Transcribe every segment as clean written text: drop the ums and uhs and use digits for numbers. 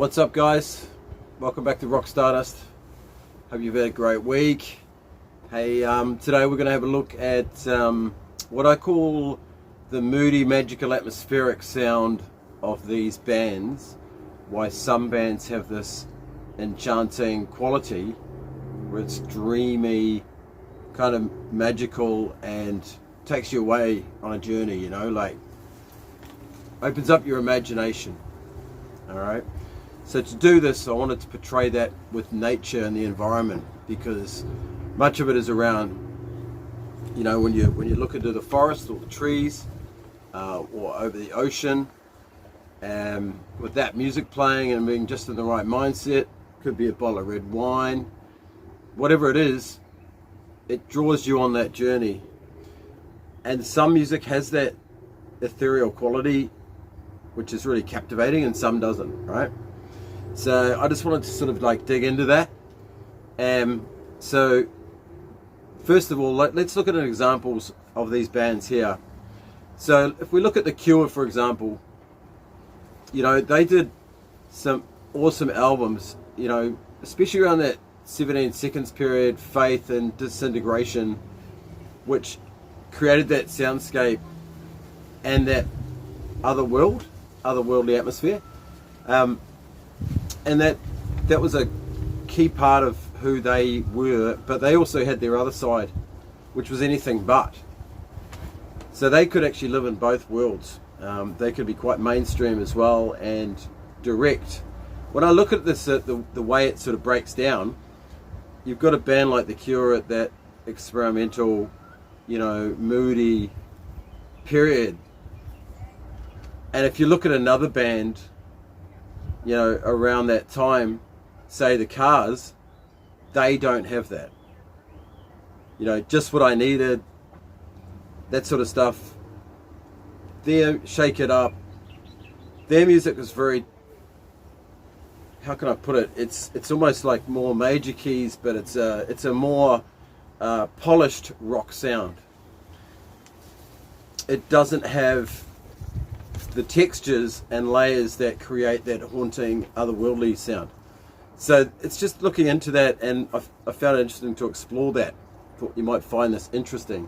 What's up, guys? Welcome back to Rock Stardust. Hope you've had a great week. Hey, today we're going to have a look at what I call the moody, magical, atmospheric sound of these bands. Why some bands have this enchanting quality where it's dreamy, kind of magical, and takes you away on a journey, you know, like opens up your imagination. All right. So to do this, I wanted to portray that with nature and the environment, because much of it is around, you know, when you look into the forest or the trees, or over the ocean, and with that music playing and being just in the right mindset, could be a bottle of red wine, whatever it is, it draws you on that journey. And some music has that ethereal quality, which is really captivating, and some doesn't, right? So I just wanted to sort of like dig into that. So first of all, let's look at examples of these bands here. So if we look at The Cure, for example, you know, they did some awesome albums, you know, especially around that 17 Seconds period, Faith and Disintegration, which created that soundscape and that otherworldly atmosphere. And that was a key part of who they were, but they also had their other side, which was anything but. So they could actually live in both worlds. They could be quite mainstream as well and direct. When I look at this, the way it sort of breaks down, you've got a band like The Cure at that experimental, you know, moody period. And if you look at another band, you know, around that time, say the Cars, they don't have that. You know, Just What I Needed, that sort of stuff. Their Shake It Up, their music is very, how can I put it? It's almost like more major keys, but it's a more polished rock sound. It doesn't have the textures and layers that create that haunting, otherworldly sound. So it's just looking into that, and I found it interesting to explore that. Thought you might find this interesting.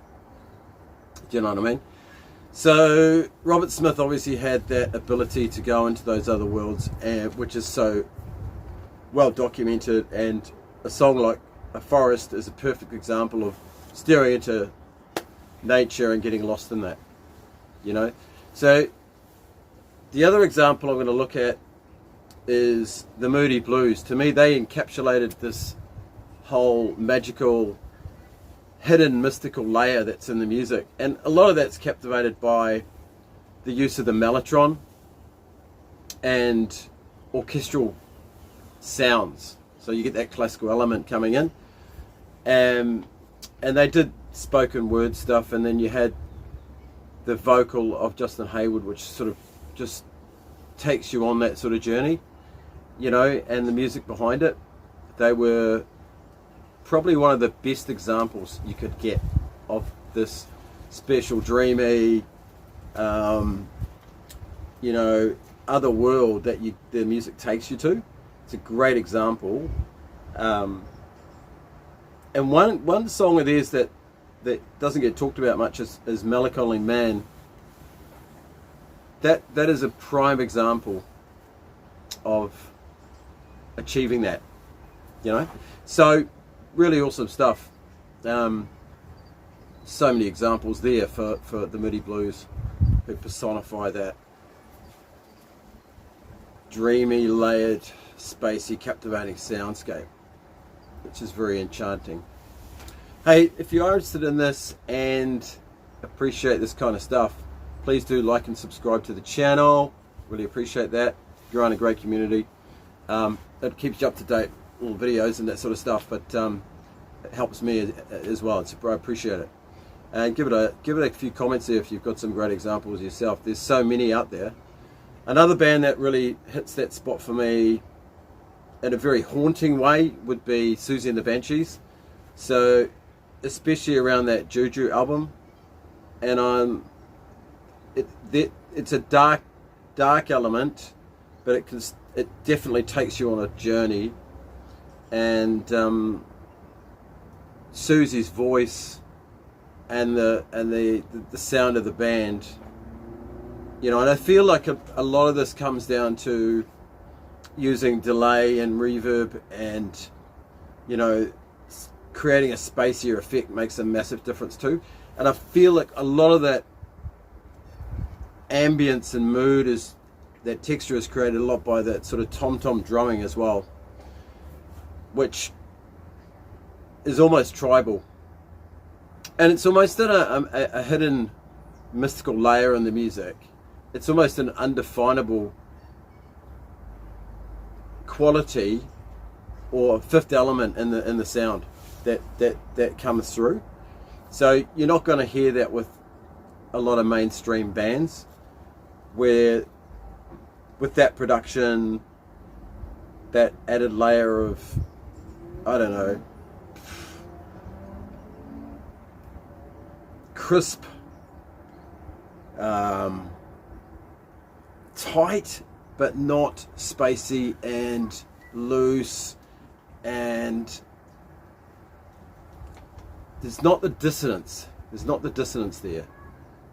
Do you know what I mean? So Robert Smith obviously had that ability to go into those other worlds, which is so well documented, and a song like A Forest is a perfect example of staring into nature and getting lost in that, you know. So the other example I'm going to look at is the Moody Blues. To me, they encapsulated this whole magical, hidden, mystical layer that's in the music. And a lot of that's captivated by the use of the mellotron and orchestral sounds. So you get that classical element coming in. And they did spoken word stuff, and then you had the vocal of Justin Hayward, which sort of just takes you on that sort of journey, you know, and the music behind it. They were probably one of the best examples you could get of this special, dreamy, you know, other world that the music takes you to. It's a great example. And one song of theirs that doesn't get talked about much is Melancholy Man. That is a prime example of achieving that, you know. So really awesome stuff. So many examples there for the Moody Blues, who personify that dreamy, layered, spacey, captivating soundscape, which is very enchanting. Hey, if you are interested in this and appreciate this kind of stuff, please do like and subscribe to the channel. Really appreciate that. You're on a great community. It keeps you up to date, all videos and that sort of stuff, but it helps me as well. I appreciate it. And give it a few comments there if you've got some great examples yourself. There's so many out there. Another band that really hits that spot for me in a very haunting way would be Susie and the Banshees. So especially around that JuJu album, and it's a dark element, but it definitely takes you on a journey. And Susie's voice and the sound of the band, you know, and I feel like a lot of this comes down to using delay and reverb, and, you know, creating a spacier effect makes a massive difference too. And I feel like a lot of that ambience and mood that texture is created a lot by that sort of tom-tom drumming as well, which is almost tribal, and it's almost a hidden mystical layer in the music. It's almost an undefinable quality or fifth element in the sound that comes through. So you're not going to hear that with a lot of mainstream bands, where with that production, that added layer of, I don't know, crisp, tight, but not spacey and loose, and there's not the dissonance. There's not the dissonance there.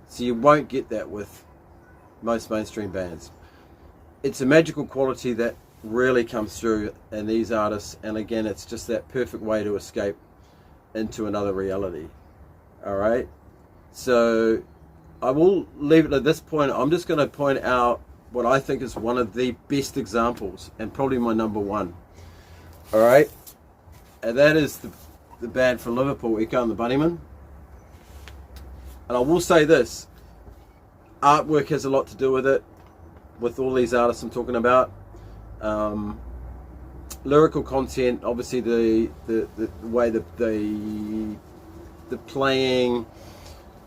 So you won't get that with most mainstream bands. It's a magical quality that really comes through in these artists, and again, it's just that perfect way to escape into another reality. All right, so I will leave it at this point. I'm just going to point out what I think is one of the best examples, and probably my number one. All right, and that is the band from Liverpool, Echo and the Bunnymen. And I will say this, artwork has a lot to do with it, with all these artists I'm talking about. Lyrical content, obviously the way the playing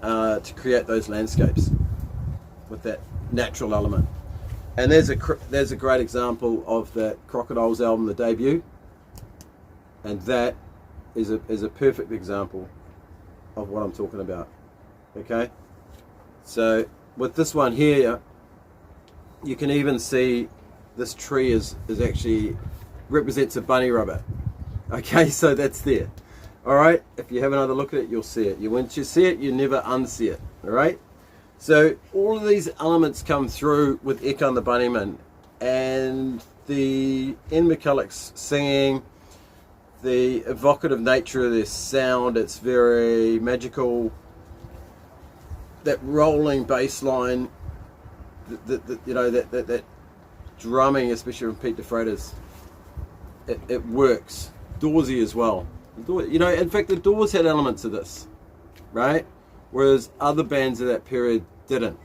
to create those landscapes with that natural element. And there's a great example of that Crocodiles album, the debut, and that is a perfect example of what I'm talking about. Okay, so with this one here, you can even see this tree is actually represents a bunny rabbit. Okay, so that's there. All right, if you have another look at it, you'll see it. Once you see it, you never unsee it. All right, so all of these elements come through with Echo and the Bunnymen, and the Ian McCulloch's singing, the evocative nature of their sound. It's very magical. That rolling bass line, you know, that drumming, especially from Pete DeFreitas, it works. Doorsy as well. You know, in fact, the Doors had elements of this, right? Whereas other bands of that period didn't.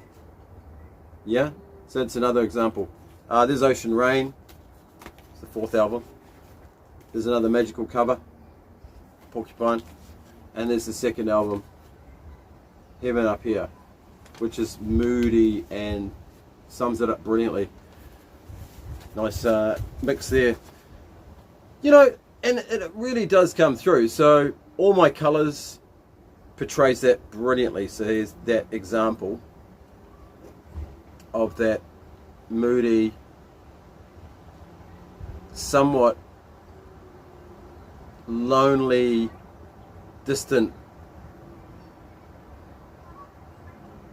Yeah? So it's another example. There's Ocean Rain. It's the fourth album. There's another magical cover, Porcupine. And there's the second album, Heaven Up Here, which is moody and sums it up brilliantly. Nice mix there. You know, and it really does come through. So All My Colours portrays that brilliantly. So here's that example of that moody, somewhat lonely, distant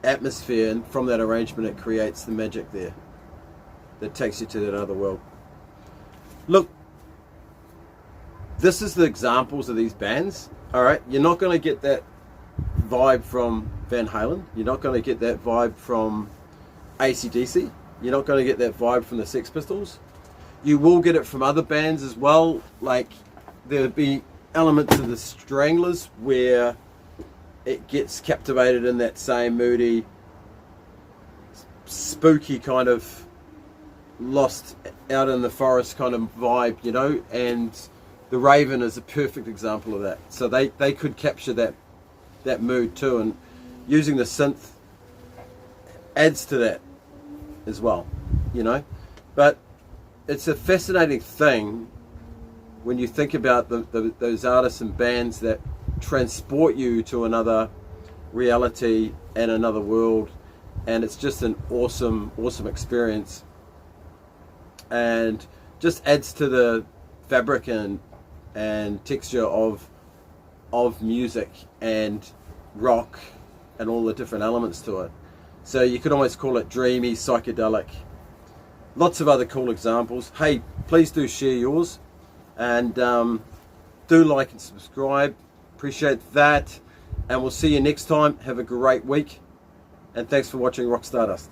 atmosphere, and from that arrangement it creates the magic there that takes you to that other world. Look, this is the examples of these bands. All right, you're not going to get that vibe from Van Halen. You're not going to get that vibe from AC/DC. You're not going to get that vibe from the Sex Pistols. You will get it from other bands as well. Like there'll be elements of the Stranglers where it gets captivated in that same moody, spooky kind of lost out in the forest kind of vibe, you know, and the Raven is a perfect example of that. So they could capture that mood too, and using the synth adds to that as well, you know. But it's a fascinating thing when you think about those artists and bands that transport you to another reality and another world, and it's just an awesome experience. and just adds to the fabric and texture of music and rock and all the different elements to it. So you could almost call it dreamy, psychedelic. Lots of other cool examples. Hey, please do share yours, and do like and subscribe. Appreciate that, and we'll see you next time. Have a great week, and thanks for watching Rock Stardust.